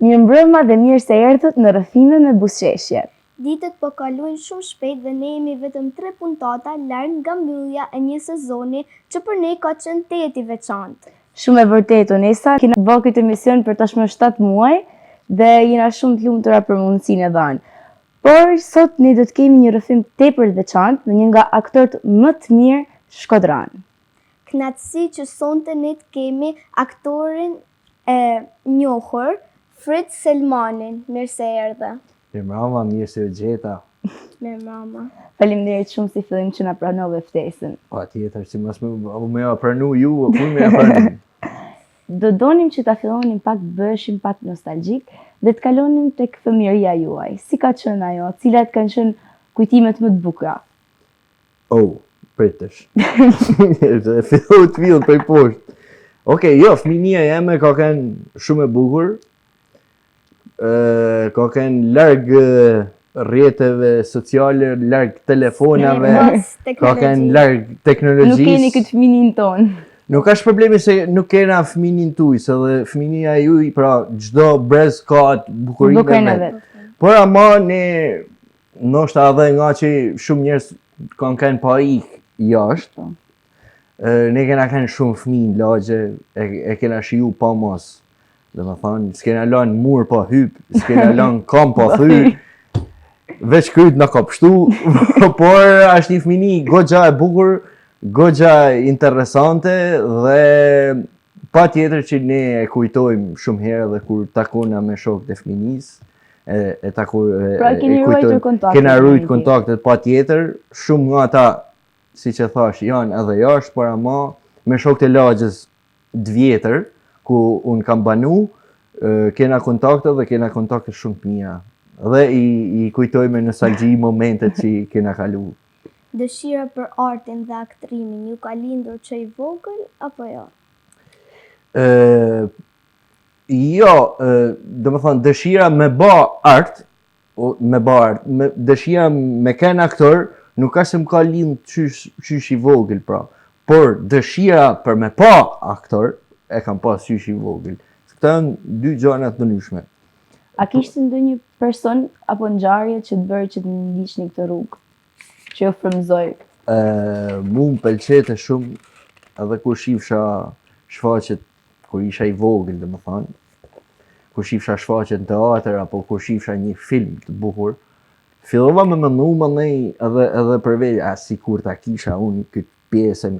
Mirëmbrëma dhe mirë se erdhët në rrëfime me buzëqeshje. Ditët po kalojnë shumë shpejt dhe ne jemi vetëm 3 puntata larg nga mbyllja e një sezoni që për ne ka qenë teti veçantë. Shumë e vërtetë, Onesa, kena bërë këtë emision për tashmë 7 muaj dhe jena shumë të lumtura për mundësinë e dhënë. Por sot ne do të kemi një rrëfim tepër të veçantë me një nga aktorët më të mirë shkodran. Kënaqësi që sonte ne të kemi aktorin e njohur Fritz Selmanin. Mirë se erdhe. Mirëmbrëma, mirë se u gjeta. Mirëmbrëma. Faleminderit shumë si fillim që na pranove ftesën. Patjetër, si mos më ja pranu ju, ku më ja pranu. Do donim që ta fillonim pak bëheshim pak nostalgjik dhe të kalonim tek fëmijëria juaj. Si ka qenë ajo? Cilat kanë qenë kujtimet më të bukura? Oh, pritësh. Fillu të vill prej poshtë. Okej, jo, fëmijëria jeme ka qenë shumë e bukur. Ka qenë larg rrjeteve sociale, larg telefonave, ka qenë larg teknologjisë. Nuk keni këtë fëminin ton. Nuk është problemi se nuk kena fëminin tuj, se dhe fëminia juj, pra çdo brez ka atë bukurinë vet. Por ama ne, ndoshta edhe nga që shumë njerëz kanë pa ikë jashtë, ne kena qenë shumë fëmijë në lagje, e kena shiju pa mos. Dhe më thonë, s'kena lanë mur pa hyp, s'kena lanë kam pa thyr, veç kryt në ka pështu, por është një fëmini goxha e bukur, goxha interesante dhe pa tjetër që ne e kujtojmë shumë herë dhe kur takona me shokët e fëminis, kena rujt kontaktet pa tjetër, shumë nga ta, si që thash, janë edhe jashtë, por ama me shokët e lagjes 2 vjetër, ku unë kam banu, kena kontakte dhe kena kontakte shumë të mira. Dhe i kujtoj me nostalgji momentet që kena kalu. Dëshira për artin dhe aktrimin ju ka lindur që i vogël, apo jo? Jo, do më thonë, dëshira me ba art, dëshira me ken aktor, nuk ka se më ka lindur qysh i vogël, pra. Por dëshira për me pa aktor, e kam pas qysh i vogël. Këta janë 2 gjëra të ndryshme. A kishte ndonjë person apo ngjarje që të bëri që të ndiqni këtë rrugë? Që ju frymëzoi? Mu më pëlqente shumë edhe kur shifsha shfaqjet kur isha i vogël, domethënë. Kur shifsha shfaqjet në teatr apo kur shifsha një film të bukur, fillova me mendu edhe për vetë, sikur ta kisha unë këtë pjesën,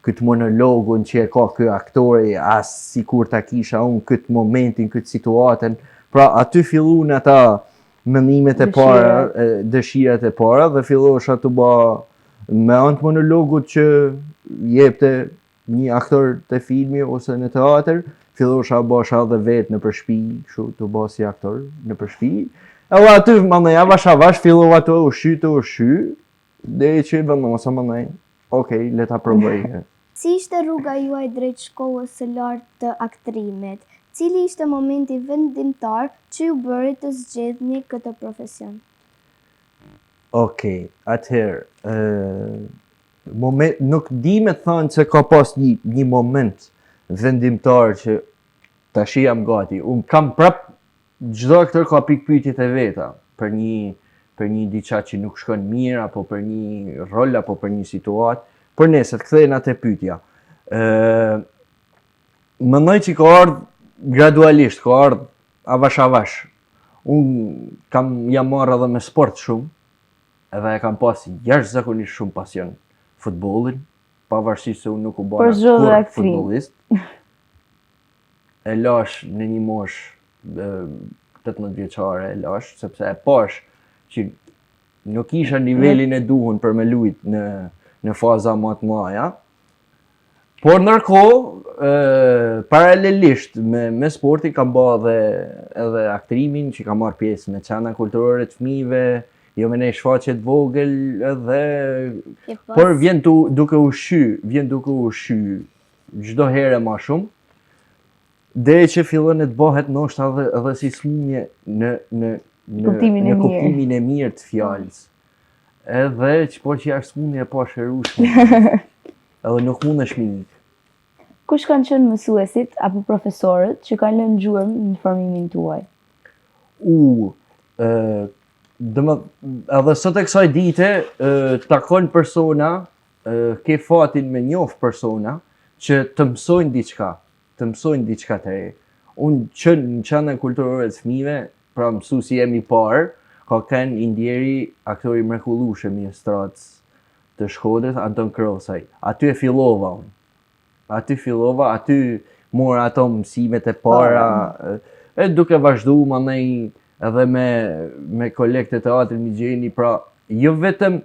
këtë monologun që e ka ky aktori, sikur ta kisha unë këtë momentin, këtë situatën. Pra aty fillun ata mendimet e para, dëshirat e para dhe fillosha të ba me anë të monologut që jepte një aktor të filmi ose në teatr, fillosha basha dhe vetë në përshpi, kështu të ba si aktor në përshpi. Edhe aty avash fillova të ushy, dhe që vendosa mënej, okej, le ta provoj. Si ishte rruga juaj drejt shkollës së lartë të aktrimit? Cili ishte momenti vendimtar që ju bëri të zgjedhni këtë profesion? Okej, atëherë, nuk di me thënë se ka pas një moment vendimtar që tash jam gati. Unë kam prap, çdo aktor ka pikpyetjet e veta për një diçka që nuk shkon mirë, apo për një rol, apo për një situatë. Por nëse të kthehen atë pyetja. Mendoj që ka ardhur gradualisht, ka ardhur avash. Unë jam marrë edhe me sport shumë, edhe e kam pas jashtëzakonisht shumë pasion futbollin, pavarësisht se unë nuk u bëra kur futbollist. E lash në një moshë 18 vjeçare, e lash, sepse e pash që nuk isha nivelin e duhur për me lujt në faza më të mëdha. Por ndërkohë, paralelisht me sportin kam bërë edhe aktrimin, që kam marrë pjesë me çana kulturore të fëmijëve, jo me një shfaqje të vogël edhe por vjen duke ushy çdo herë më shumë. Deri që fillon të bëhet ndoshta edhe si smundje në kuptimin e mirë të fjalës. Edhe që po që jashtë smundje e pa shërushme, edhe nuk mundesh me ikë. kush kanë qenë mësuesit apo profesorët që kanë lënë gjurmë në formimin tuaj? Edhe sot e kësaj dite takon persona, ke fatin me njoft persona që të mësojnë diçka të re. Unë që në qendrën kulturore të fëmijëve, pra mësuesi jemi parë, ka qenë Indieri, aktori mrekullueshëm i estradës të Shkodrës, Anton Krosaj. Aty e fillova unë. Aty mora ato mësimet e para, e duke vazhdu mandej edhe me kolegë të teatrit më gjeni, pra jo vetëm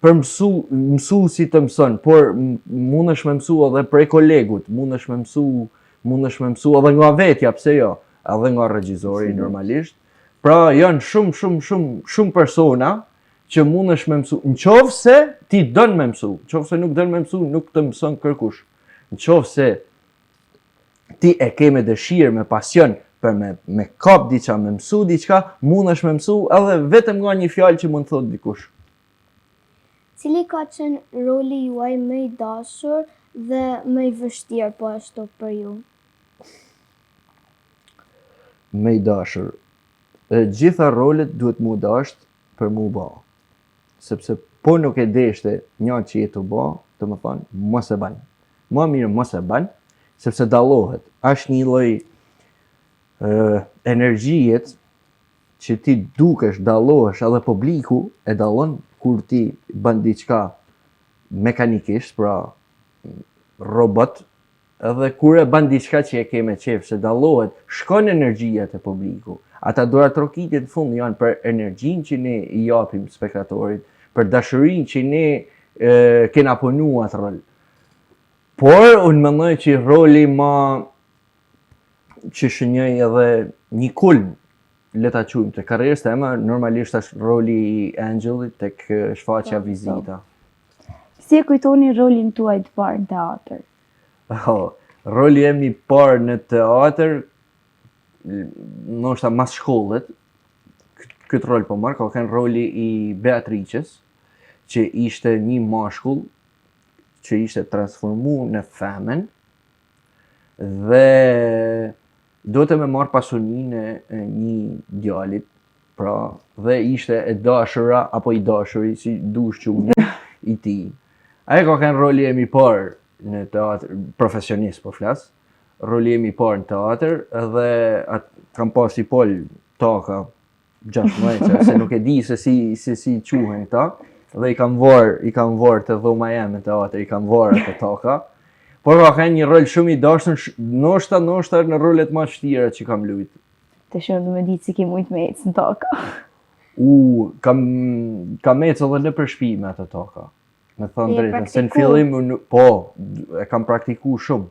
për mësuesi të mëson, por mundesh me mësu edhe prej kolegut, mundesh me mësu edhe nga vetja, pse jo, edhe nga regjizori normalisht. Pra janë shumë persona që mundesh me mësu. Nëse ti don me mësu, nëse nuk don me mësu, nuk të mëson kërkush. Nëse ti e ke me dëshirë, me pasion për me kap diçka, me mësu diçka, mundesh me mësu edhe vetëm nga një fjalë që mund thot dikush. Cili ka qenë roli juaj më i dashur dhe më i vështirë po ashtu për ju? Më i dashur. Gjitha rolet duhet mu dasht për mu ba. Sepse po nuk e deshte një që jetu ba, të më thonë, mos e banë. Ma mirë mos e banë, sepse dallohet. Ashtë një lloj energjijet që ti dukesh, dallohesh, edhe publiku e dallon kur ti bën diçka mekanikisht, pra robot, edhe kur e bën diçka që e ke me qef, se dallohet, shkon energjia te publiku. Ata dora trokitjet në fund janë për energjinë që ne i japim spektatorit, për dashurinë që ne kena punu atë rol. Por, unë mendoj që roli ma që shënjoj edhe një kulm, le ta quajmë të karrierës tema, normalisht është roli i Angelit tek shfaqja Vizita. Si e kujtoni rolin tuaj të parë në teatr? Roli im i parë në teatr, ndoshta mas shkollet, këtë rol po marr, ka qenë roli i Beatrices, që ishte një mashkull që ishte transformu në femën dhe do të me marrë pasuninë e një djalit, pra, dhe ishte e dashura apo i dashuri, si dush quni, i ti. Ajo ka qenë roli im i parë në teatr, profesionist po flas, roli im i parë në teatr, edhe kam pas i pol taka 6 muaj, se nuk e di se si quhen ta, dhe i kam varë të dhoma jeme në teatr, i kam varë të taka, por ka qenë një rol shumë i dashur, ndoshta në rolet më të vështira që kam luajtur. Të shumë du me ditë si ke mujtë me ecë në taka. Kam ecë edhe në për shtëpi me atë taka. Me thënë drejtën, se në fillim, po, e kam praktiku shumë.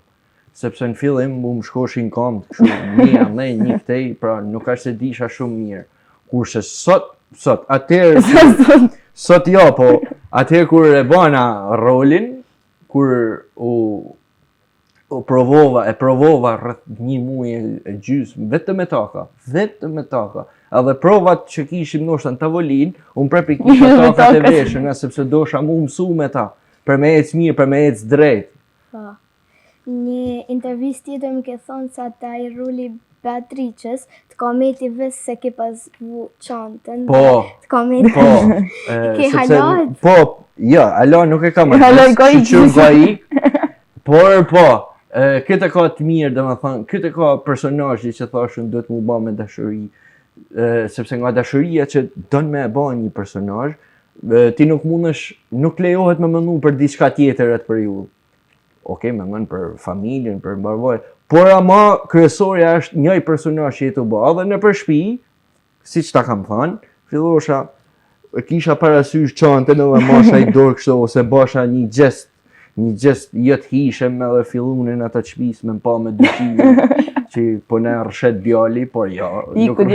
Sepse në fillim mu më shkoshin kam një këtej, pra nuk është se disha shumë mirë. Kurse sot, atëherë, sot jo, po, atëherë kur e bana rolin, kur e provova rreth një muaj e gjysmë, vetëm me taka. Edhe provat që kishim ndoshta në tavolinë, unë prepi kisha takat e veshën, sepse dosha mu mësu me ta, për me ecë mirë, për me ecë drejt. Po. Një intervistë tjetër më ke thonë se ata i roli Beatrices, të kometi vës se ke pas vu çantën. Po. Të kometi. Po. Ke halat? Po, jo, alo nuk e kam atë. Haloj ka Por po, këtë ka të mirë, domethënë, këtë ka personazhi që thashun duhet mu bë me dashuri. Sepse nga dashuria që don me e bë një personazh, ti nuk lejohet me mendu për diçka tjetër atë periudhë. Okej, me mend për familjen, për mbarvojë, por ama kryesorja është një personazh që jetu bë, edhe në për shtëpi, siç ta kam thënë, fillosha kisha parasysh çantën edhe mosha i dorë kështu ose bësha një gjest jëtë hishem edhe fillunin ata çpis me pa me dyqime që po ne rrshet djali, por jo, iku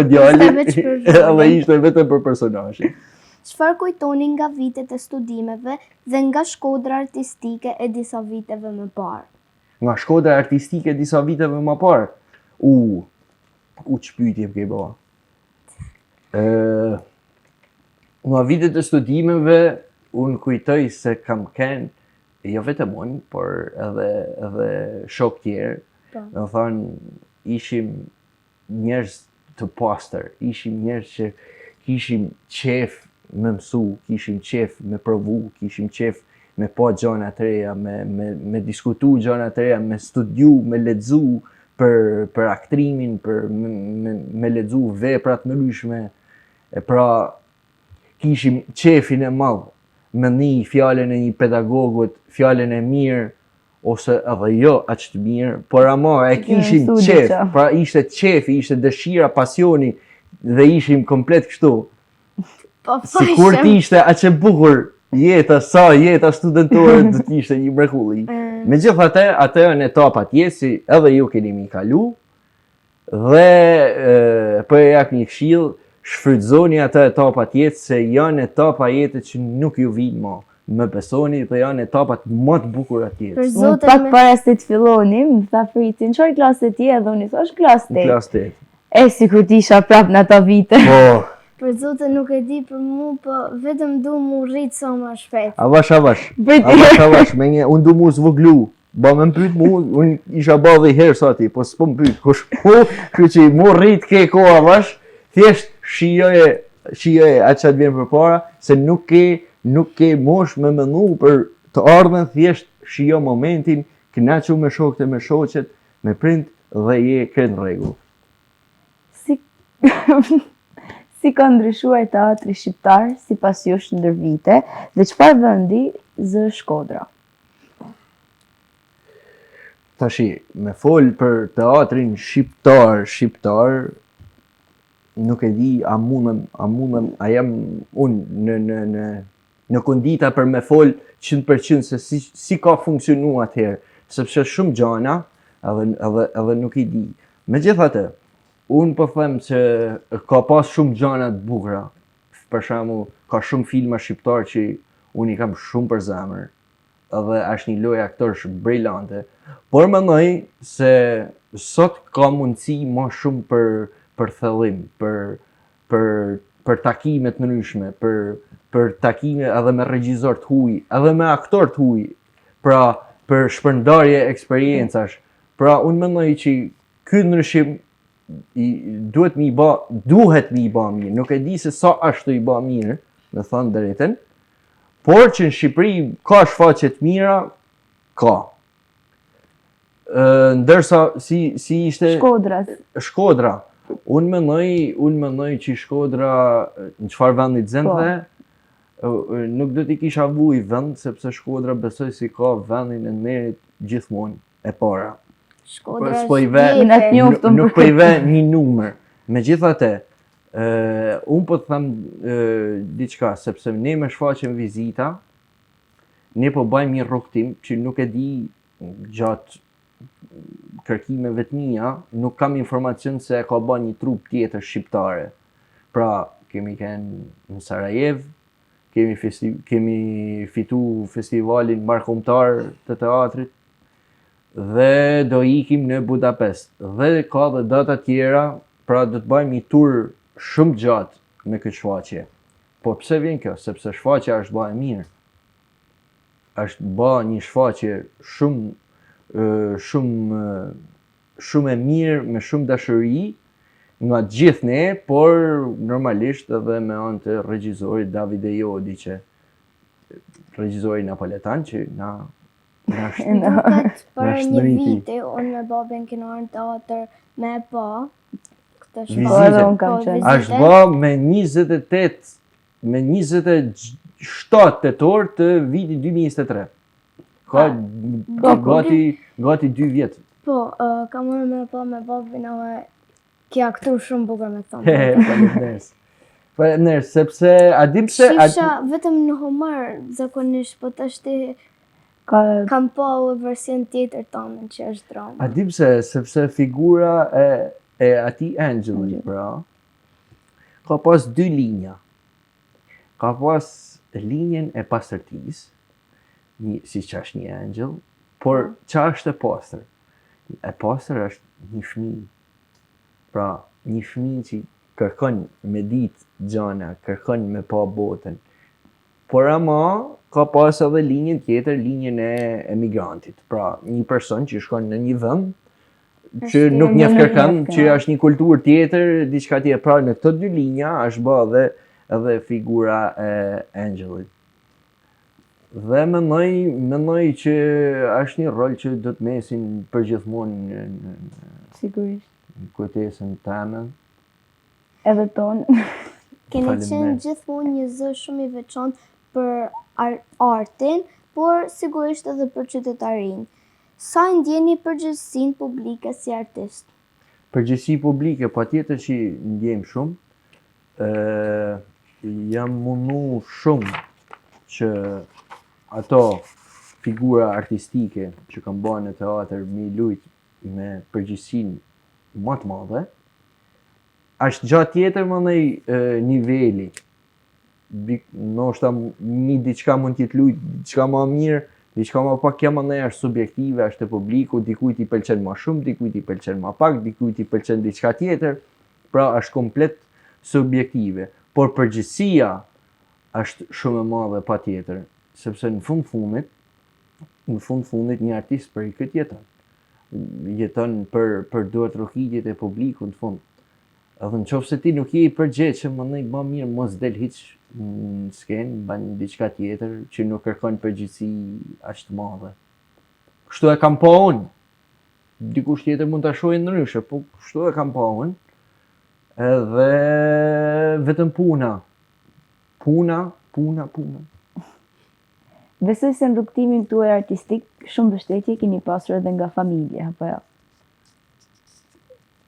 djali, edhe ishte vetëm për personazhin. Çfarë kujtoni nga vitet e studimeve dhe nga Shkodra artistike e disa viteve më parë? Nga Shkodra artistike disa viteve më parë? Ç'pyetje më ke bëa. Nga vitet e studimeve, unë kujtoj se kam qenë jo vetëm unë, por edhe shok tjerë, Po. do thonë, ishim njerëz të pastër, ishim njerëz që kishim qef me mësu, kishim qef me provu, kishim qef me pa gjëra të reja, me diskutu gjëra të reja, me studiu, me lexu për aktrimin, me lexu vepra të ndryshme. E pra kishim qefin e madh me një fjalën e një pedagogut, fjalën e mirë, ose edhe jo aq të mirë, por ama e kishim mësu qef, diçka. pra ishte qefi, ishte dëshira, pasioni dhe ishim komplet kështu. Po, Sikur t'ishte aq e bukur jeta studentore do t'ishte një mrekulli. Megjithatë, atë janë etapat jetës, si edhe ju keni mi kalu, dhe po e jap një këshill, shfrytëzoni atë etapat jetës se janë etapa jetës që nuk ju vijnë më. Më besoni dhe janë etapat më të bukura të Për jetës. Unë zotin pak me... para se të fillonim, më tha Fritin, çfarë klase ti je? Dhe unë i thash klasë 8. Klasë 8. E sikur t'isha prap në ata vite. Po, Për zotin nuk e di për mu, po vetëm du mu rritë sa më shpejt. avash. Prit- Avash, me një, unë du mu zvoglu. Ba me mpyt mu, unë isha ba dhe herë sa ti, po s'po mpyt, kush mu, kry që mu rrit ke ko avash, thjesht shijoje atë që të vjen për para, se nuk ke mosh me mënu për të ardhmen, thjesht shijo momentin, kënaqu me shokët e me shoqet, me prind dhe je krejt në rregull. Si, si ka ndryshuar teatri shqiptar sipas jush ndër vite dhe çfarë vendi zë Shkodra? Tashi, me fol për teatrin shqiptar, nuk e di a jam unë në kondita për me fol 100% se si ka funksionu atëherë, sepse shumë gjana edhe nuk i di. Megjithatë, unë po them se ka pas shumë gjana të bukura. Për shembull, ka shumë filma shqiptar që unë i kam shumë për zemër, edhe është një lojë aktorësh brillante. Por mendoj se sot ka mundësi më shumë për thellim, për takime të ndryshme, për takime edhe me regjisor të huaj, edhe me aktor të huaj, pra për shpërndarje eksperiencash. Pra unë mendoj që ky ndryshim duhet mi ba mirë. Nuk e di se sa ashtu i ba mirë, me thënë drejtën, por që në Shqipëri ka shfaqje të mira, ka. Ndërsa si ishte Shkodra. Unë mendoj që Shkodra në çfarë vendi të zente, nuk do t'i kisha vu i vend, sepse Shkodra besoj si ka vendin e merit gjithmonë e para. Shkodra S'po i është ve, vjetër. nuk po i ve një numër. Megjithatë, unë po të them diçka, sepse ne me shfaqem vizita, ne po bëjmë një rrugtim që nuk e di gjatë kërkimeve të mia, nuk kam informacion se e ka bërë një trup tjetër shqiptare. Pra, kemi qenë në Sarajev, kemi fitu festivalin markombëtar të teatrit, dhe do ikim në Budapest. Dhe ka dhe data tjera, pra do të bëjmë një tur shumë gjatë me këtë shfaqje. Po pse vjen kjo? Sepse shfaqja është bërë e mirë. Është bërë një shfaqje shumë e mirë, me shumë dashuri nga gjithë ne, por normalisht edhe me anë të regjisorit Davide Jodi, që regjisori napoletan që na Duket për një Shndriti. viti, unë me babën kena në teatr me e pa. Këtë Vizite. Po, edhe unë kam qenë. është bërë me 27 tetor të vitit 2023. Ka gati 2 vjet. Po, kam marrë me e pa me babën edhe kja aktur shumë bukur me thonë. Faleminderit, sepse a dim pse Shifsha vetëm në humor zakonisht, po të shti kam pa u version tjetër tonë që është drama. a dim pse sepse figura e atij Angeli, pra, ka pas 2 linja. Ka pas linjen e pastërtisë, si që është një angel, por që është e pastër? E pastër është një fëmijë. Pra, një fëmijë që kërkon me ditë gjana, kërkon me pa botën. Por ama ka pas edhe linjën tjetër, linjën e emigrantit. Pra, një person që shkon në një vend që nuk njeh kërkon, që është një kulturë tjetër, diçka tjetër. Pra, në këto dy linja është bë edhe figura e Angelit. Dhe mendoj që është një rol që do të mesin përgjithmonë në Sigurisht. kujtesën teme. Edhe tonë. Keni qenë gjithmonë një zë shumë i veçantë për artin, por sigurisht edhe për qytetarinë. Sa ndjeni përgjegjësinë publike si artist? Përgjegjësi publike, patjetër që ndjem shumë. Jam mundu shumë që ato figura artistike që kam bërë në teatr me lujt me përgjegjësinë më të madhe. Është gjatë tjetër më niveli. Ndoshta një diçka mund t'jetë lujt, diçka më mirë, diçka më pak, kjo më është subjektive, është e publiku, dikujt i pëlqen më shumë, dikujt i pëlqen më pak, dikujt i pëlqen diçka tjetër, pra është komplet subjektive. Por përgjegjësia është shumë e madhe patjetër, sepse në fund fundit një artist për i këtë jeton. Jeton për duart rrokitjet e publikut në fund. Edhe në qoftë se ti nuk je i përgjegjshëm, më mirë mos del hiç në skenë, bën diçka tjetër që nuk kërkon përgjegjësi aq të madhe. Kështu e kam pa unë. Dikush tjetër mund ta shohë ndryshe, po kështu e kam pa unë. Edhe vetëm puna. Besoj se në rrugtimin tuaj artistik shumë mbështetje keni pasur edhe nga familja, apo jo?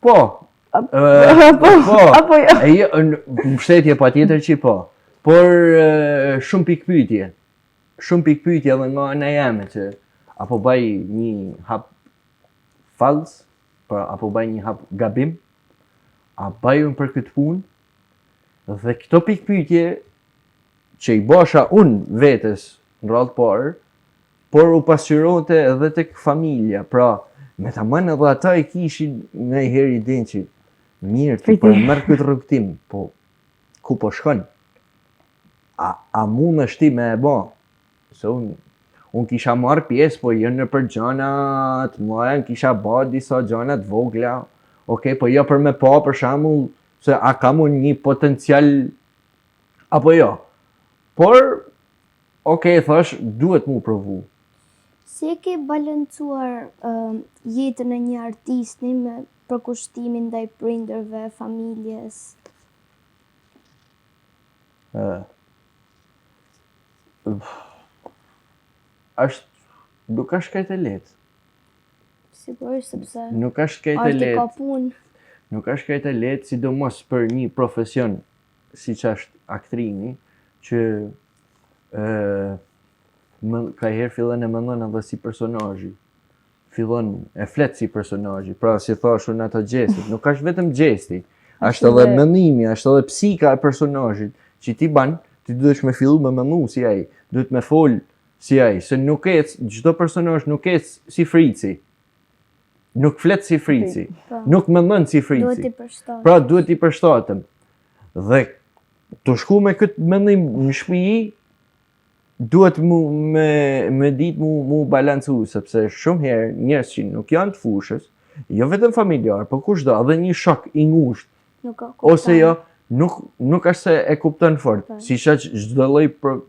Po. Apo jo? Mbështetje patjetër që po. Por shumë pikpyetje. Shumë pikpyetje edhe nga ana jeme që apo bëj një hap fals, apo bëj një hap gabim, a bëj unë për këtë punë, dhe këto pikpyetje që i bosha unë vetes në radhë parë, por u pasqyronte edhe tek familja, pra me ta mënë edhe ata i kishin ndonjëherë idenë që mirë ti përmerr këtë rrugtim, po ku po shkon? A mundesh ti me e bë? Se unë kisha marrë pjesë, po jo në për gjëna të mëdha, kisha bërë disa gjëna të vogla. Okej, po jo për me pa, për shembull, se a kam unë një potencial apo jo. Por, okej, thash, duhet mu provu. Si e ke balancuar jetën e një artisti me përkushtimin ndaj prindërve, familjes? Nuk është kajt e lehtë. Sigurisht, sepse Nuk është kajt e arti ka lehtë. punë. Nuk është kajt e lehtë, sidomos për një profesion siç është aktrimi, që ka herë fillon e mendon edhe si personazhi. Fillon e flet si personazhi. Pra si thashun ato gjestet, nuk është vetëm gjesti, është edhe mendimi, është edhe psika e personazhit që ti ban, ti duhesh me fillu me mendu si ai, duhet me fol si ai, se nuk çdo personazh nuk si Frici. Nuk flet si Frici, nuk mendon si Frici. Duhet i përshtatet. Pra duhet i përshtatem. Dhe të shku me këtë mendim në shtëpi, duhet me ditë mu balancu, sepse shumë herë njerëz që nuk janë të fushës, jo vetëm familjar, por kushdo, edhe një shok i ngushtë, ose jo, nuk është se e kupton fort, si që çdo lloj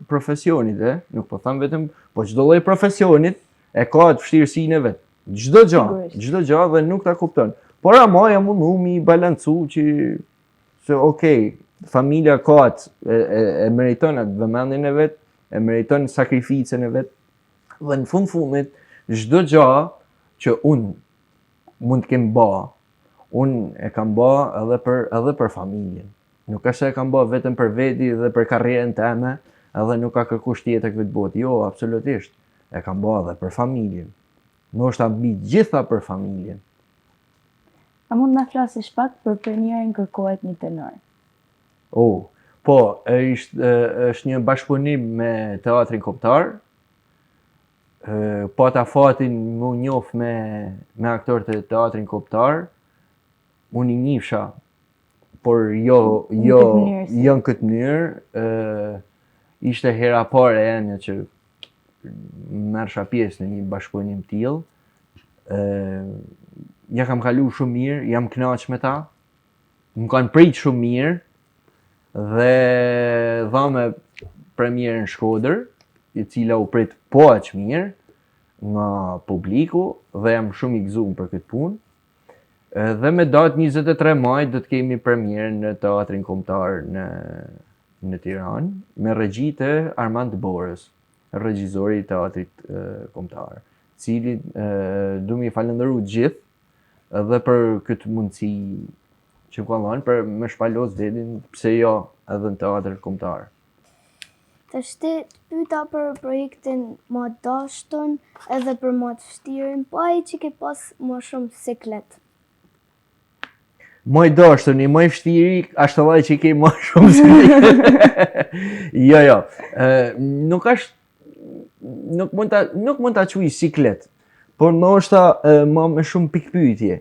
profesionit, nuk po them vetëm, po çdo lloj profesionit e ka atë vështirësinë e vet. Çdo gjë dhe nuk ta kupton. Por ama jam mundu mi balancu që se okej, familja ka atë e meriton atë vëmendjen e vet, e meriton sakrificën e vet. Dhe në fundit çdo gjë që unë mund të kem bë, unë e kam bë edhe për familjen. Nuk është se e kam bë vetëm për veti dhe për karrierën time, edhe nuk ka kërkush tjetër këtë botë. Jo, absolutisht. E kam bë edhe për familjen. Ndoshta mbi gjitha për familjen. A mund na flasësh pak për premierën Kërkohet një tenor? Po, është një bashkëpunim me Teatrin Kombëtar. Pata fatin mu njoh me aktorët e Teatrin Kombëtar. Unë i njihsha, por jo në këtë mënyrë. ishte hera pare e një që merrsha pjesë në një bashkëpunim tillë. Ja kam kalu shumë mirë, jam kënaq me ta. Më kanë prit shumë mirë dhe dhame premierën Shkodër, e cila u prit po aq mirë nga publiku dhe jam shumë i gëzuar për këtë punë. Dhe me datë 23 maj do të kemi premierën në Teatrin Kombëtar në Tiranë me regji të Armand Borës, regjizori i Teatrit Kombëtar, cili du mi falenderu gjithë edhe për këtë mundësi që më kanë dhënë për me shpalos vedin pse jo edhe në Teatrin Kombëtar. Të të pyeta për projektin më dashtën edhe për më të vështirën, po ai që ke pas më shumë siklet. Më i dashtën i më i vështiri, ashtë edhe që i ke më shumë siklet. Jo. Nuk mund ta quaj siklet, por ndoshta më shumë pikpyetje.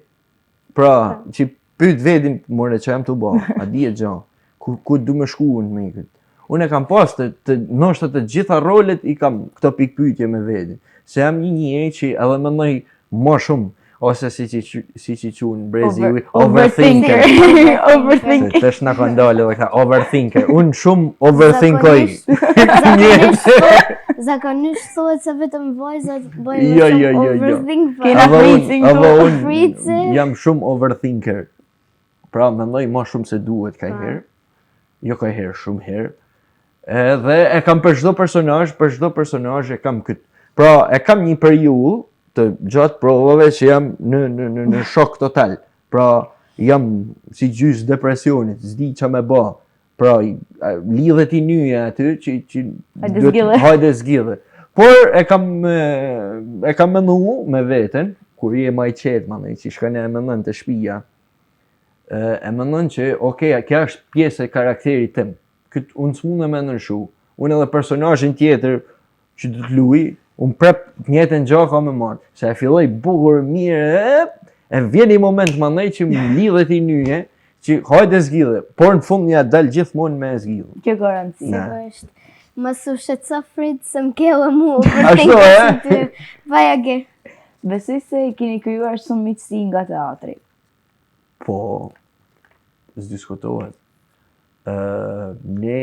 Pra, që pyet vedin, more që jam të ba, a di e gja, ku du me shku me këtë. Unë e kam pas ndoshta të gjitha rolet i kam këto pikpyetje me vedin. Se jam një njeri që edhe mendoj më shumë, ose si që qunë brezi overthinker. Overthinker. Tash na ka ndalë edhe ka overthinker. Unë shumë overthinkoj. Zakonisht thuhet se vetëm vajzat bëjnë Jo. overthink. Kena freezing Freeze. Jam shumë overthinker. Pra mendoj më shumë se duhet kajherë. Jo kajherë, shumë herë. Edhe e kam për çdo personazh e kam këtë. Pra e kam një periudhë të gjatë provave që jam në shok total. Pra jam si gjys depresionit, s'di qa me ba. Pra lidhet i nyja aty që hajde zgjidhe. Por e kam menu me veten, kur je ma i qetë, që shkane e mendon të shtëpia. E mendon që, kja është pjesë e karakterit tim. Këtë unë s'mund e mendon shu. Unë edhe personazhin tjetër që do të luaj, unë prep njëtën gjaka me marrë. Se e filloj bukur, mirë, e vjen i moment mandej që më lidhet i nyje, që hajde zgjidhe, por në fund ja dal gjithmonë me zgjidhe. Kjo garanci. Sigurisht. Më su shqetëso Frit se më kelle mu. Ashtu, Vaja ge. Besoj se keni krijuar shumë miqësi nga teatri. Po, s'diskutohet. Ne,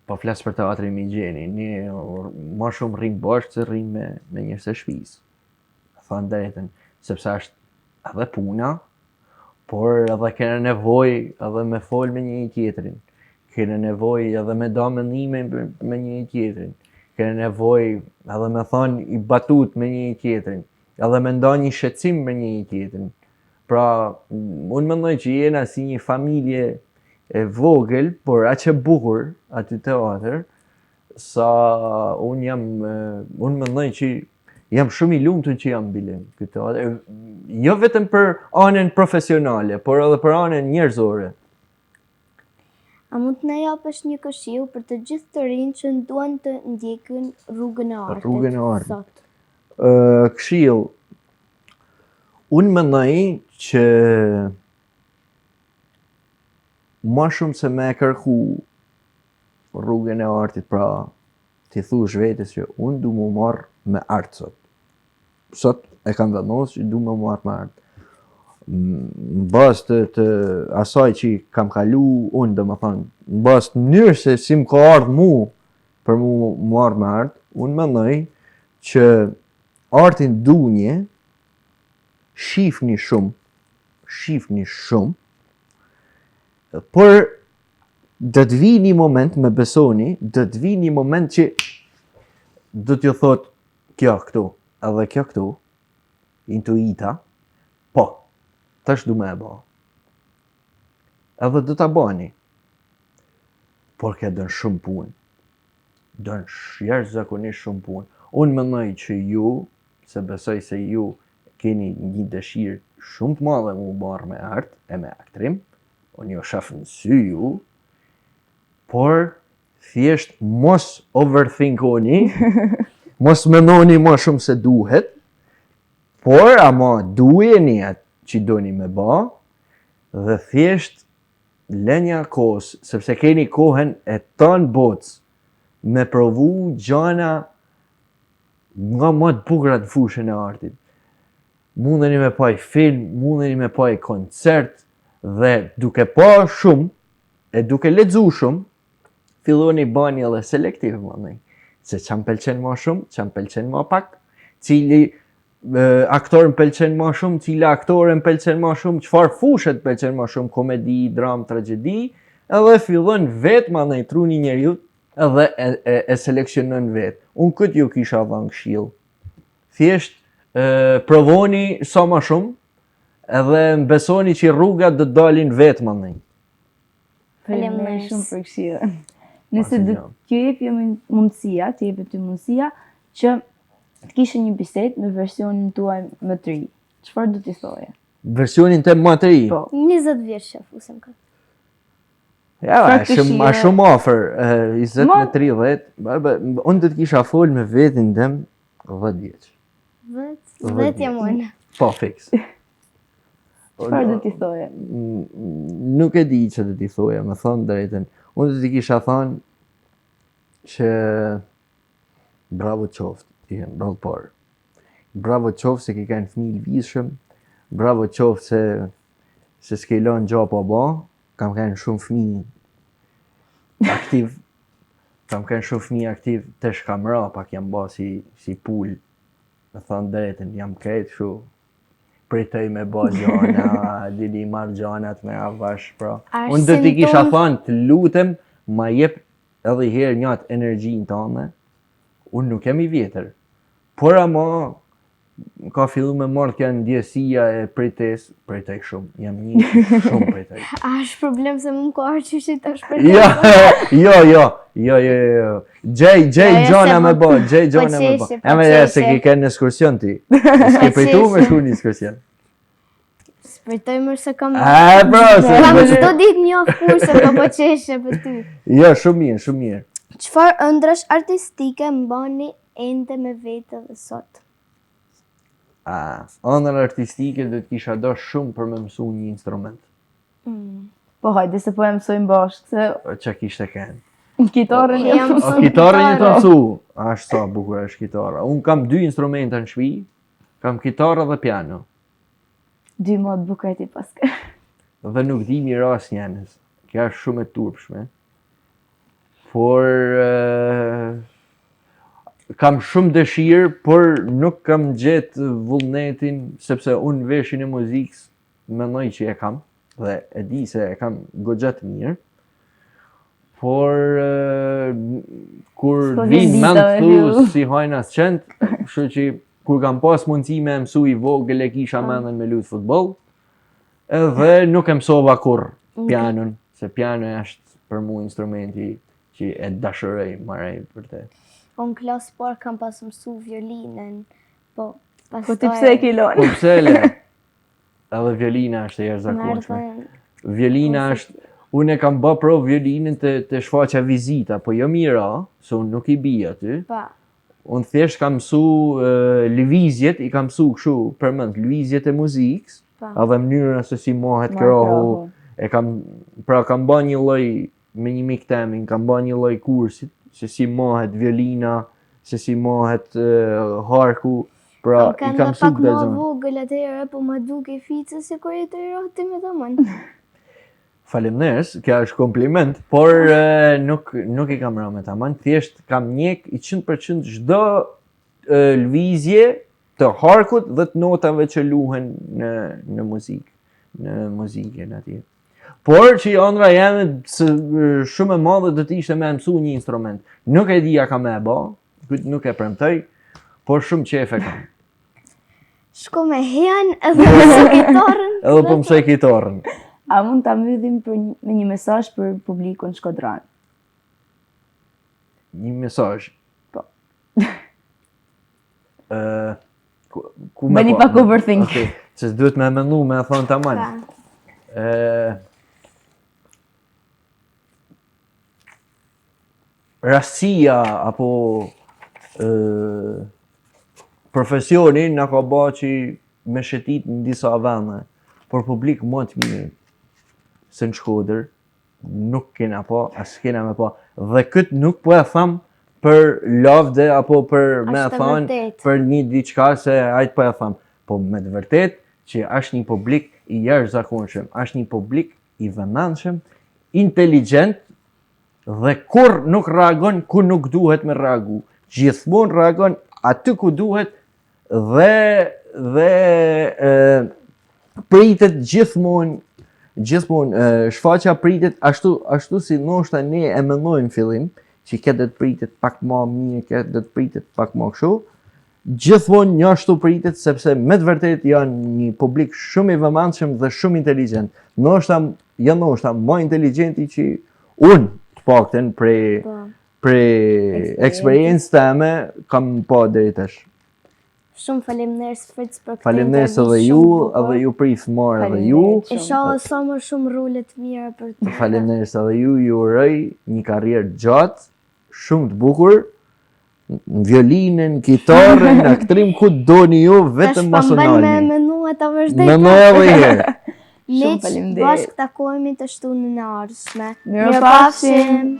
po flas për teatrin Migjeni, ne ma shumë rrim bashkë se rrim me njerëz të shtëpisë. Thënë drejtën, sepse është edhe puna, por edhe kena nevojë edhe me fol me njëri tjetrin. Kena nevojë edhe me da mendime me njëri tjetrin. Kena nevojë edhe me thonë i batut me njëri tjetrin. Edhe me nda një shqetësim me njëri tjetrin. Pra, unë mendoj që jena si një familje e vogël, por aq e bukur aty teatër, sa unë mendoj që jam shumë i lumtur që jam bilen këtë teatër. Jo vetëm për anën profesionale, por edhe për anën njerëzore. A mund të na japësh një këshill për të gjithë të rinj që duan të ndjekin rrugën e artit? Rrugën e artit. Sot. Këshill. Unë mendoj që ma shumë se me kërku rrugën e artit, pra ti thush vetes që unë du mu marrë me art sot. Sot e kam vendos që du mu marrë me art. Në bazë të asaj që kam kalu unë, dhe më thanë, në bazë të mënyrë se si më ka ardhë mu për mu marrë me art, unë mendoj që artin dunje shifni shumë, por do të vi një moment, me besoni, do të vi një moment që do t'ju thot kjo këtu, edhe kjo këtu, intuita, po, tash du me e ba. Edhe do t'a bani. Por kjo dën shumë punë. Dën jashtëzakonisht shumë punë. Unë mendoj që ju, se besoj se ju keni një dëshirë shumë të madhe mu marrë me art e me aktrim, unë jo shaf në sy ju, por thjesht mos overthinkoni, mos mendoni më shumë se duhet, por ama duheni atë që doni me ba, dhe thjesht lënja kohës, sepse keni kohën e tonë botës me provu gjana nga më të bukura të fushën e artit. Mundeni me paj film, mundeni me paj koncert, dhe duke pa shumë, e duke lexu shumë, filloni bani edhe selektiv më se çam pëlqen më shumë, çam pëlqen më pak, cili aktor më pëlqen më shumë, cila aktore më pëlqen më shumë, çfarë fushë të pëlqen më shumë, komedi, dram, tragjedi, edhe fillon vetë më truni njeriu edhe e seleksionon vetë. Unë këtë ju kisha dhënë këshill. Thjesht provoni sa më shumë, edhe besoni që rrugat do të dalin vetë më. Faleminderit shumë për këshillën. Nëse do t'ju jepja mundësia, që të kishe një bisedë në versionin tuaj më të ri, çfarë do t'i thoje? Versionin të më të ri? Po. 20 vjeç që fusem këtë. Ja, shumë afër, 20 me 30, unë do të kisha fol me vetin dem 10 vjeç. 10 jam unë. Po, fix. Çfarë do t'i thoje? Nuk e di që do t'i thoja, me thonë drejtën. Unë do t'i kisha thonë që bravo qoftë, i hem bravo parë. Bravo qoftë se ki kanë fëmijë lvizshëm, bravo qoftë se s'ke lënë gjo pa ba, kam kanë shumë fëmijë aktiv, të shkamra, pak jam ba si pul, me thonë drejtën, jam krejt shu, pritoj me ba gjana, dili marrë gjanat me avash, pra. Unë do t'i kisha thonë, të lutem, ma jep edhe herë njët energjin tëme, unë nuk jam i vjetër, por ama, ka fillu me marrë kjo ndjesia e pritoj shumë, jam një shumë pritoj. A është problem se më ka arë që të shpërtoj? Jo. Gjej gjana me bo. Eme se ki kënë në ekskursion ti. S'ki pritu me shku një ekskursion. Shpërtoj mërë se kam... Kam çdo ditë një kurse pa po qeshe për ty. Jo, shumë mirë. Çfarë ëndrash artistike mbani ende me vete dhe sot? Ëndër artistike do t'kisha do shumë për me mësu një instrument. Po hajde se po e mësojmë bashkë, se... Qa kishte kënë? Kitarën e mësojmë. Kitarën e të mësu. Ashtë sa bukur është kitara. Unë kam 2 instrumente në shpi, kam kitara dhe piano. 2 mod bukur ti paske. Dhe nuk di mirë as njenës. Kja është shumë e turpshme. Por... kam shumë dëshirë, por nuk kam gjetë vullnetin, sepse unë veshin e muzikës mendoj që e kam, dhe e di se e kam goxhat mirë, por kur vinë mend thu si hajna s'qend, kështu që kur kam pas mundësi me mësu i vogël e kisha mendën me lut futboll, edhe nuk e mësova kurr pianon, se piano është për mua instrumenti që e dashuroj marrë vërtet. Unë klasë parë kam pas mësu violinën, po Po ti pse e ke lënë? Po pse le? Edhe violina është e jashtëzakonshme. Violina është, unë e kam bë provë violinën të shfaqja vizita, po jo mira, se unë nuk i bija aty. Pa. Unë thjesht kam mësu lëvizjet, i kam mësu kështu përmend lëvizjet e muzikës, edhe mënyrën se si mohet krohu. Kam bë një lloj me një mik temin, kam bë një lloj kursit se si mohet violina, se si mohet harku, pra i kam mësu këtë zonë. Pak më vogël atëherë, po më duke fice se kur e të rohti me domon. Faleminderit, kjo është kompliment, por nuk i kam rënë me tamam, thjesht kam njek i 100% çdo lëvizje të harkut dhe të notave që luhen në muzikë, në muzikën atje. Por që ëndra jeme shumë e madhe do të ishte me mësu një instrument. Nuk e dija ka me ba, nuk e premtoj, por shumë qef e kam. Shko me hian edhe mësoj kitarën. Edhe po mësoj kitarën. A mund ta mbyllim me një mesazh për publikun shkodran? Një mesazh? Po. Bëni pak overthink. Okay. Se duhet me mendu me thonë tamam. Rastësia apo profesioni na ka bë që me shetit në disa vende, por publik më të mirë se në Shkodër, nuk kena po, as kena me po. Dhe këtë nuk po e tham për lavde apo për me Ashtë të thonë vërtet. për një diçka se ajtë po e tham. Po me të vërtet që është një publik i jashtëzakonshëm, është një publik i vëmendshëm, inteligent dhe kur nuk reagon ku nuk duhet me reagu. Gjithmonë reagon aty ku duhet dhe pritet gjithmonë shfaqja pritet ashtu si ndoshta ne e mendojmë fillim, që këtë të pritet pak më mirë, këtë të pritet pak më kështu. Gjithmonë një ashtu pritet sepse me të vërtet janë një publik shumë i vëmendshëm dhe shumë inteligent. Ndoshta më inteligenti që unë të paktën prej eksperiencë teme kam pa deri tash. Shumë faleminderit Fritz për këtë Faleminderit edhe ju prit marr edhe ju. Inshallah sa më shumë role të mira për ty. Faleminderit edhe ju uroj një karrierë gjatë, shumë të bukur. Në violinën, kitarën, aktrim, ku doni ju, vetëm mos u nalni. Me menua ta vazhdoj. Menua edhe herë. Ne bashkë takohemi të shtunën e ardhshme. Mirupafshim.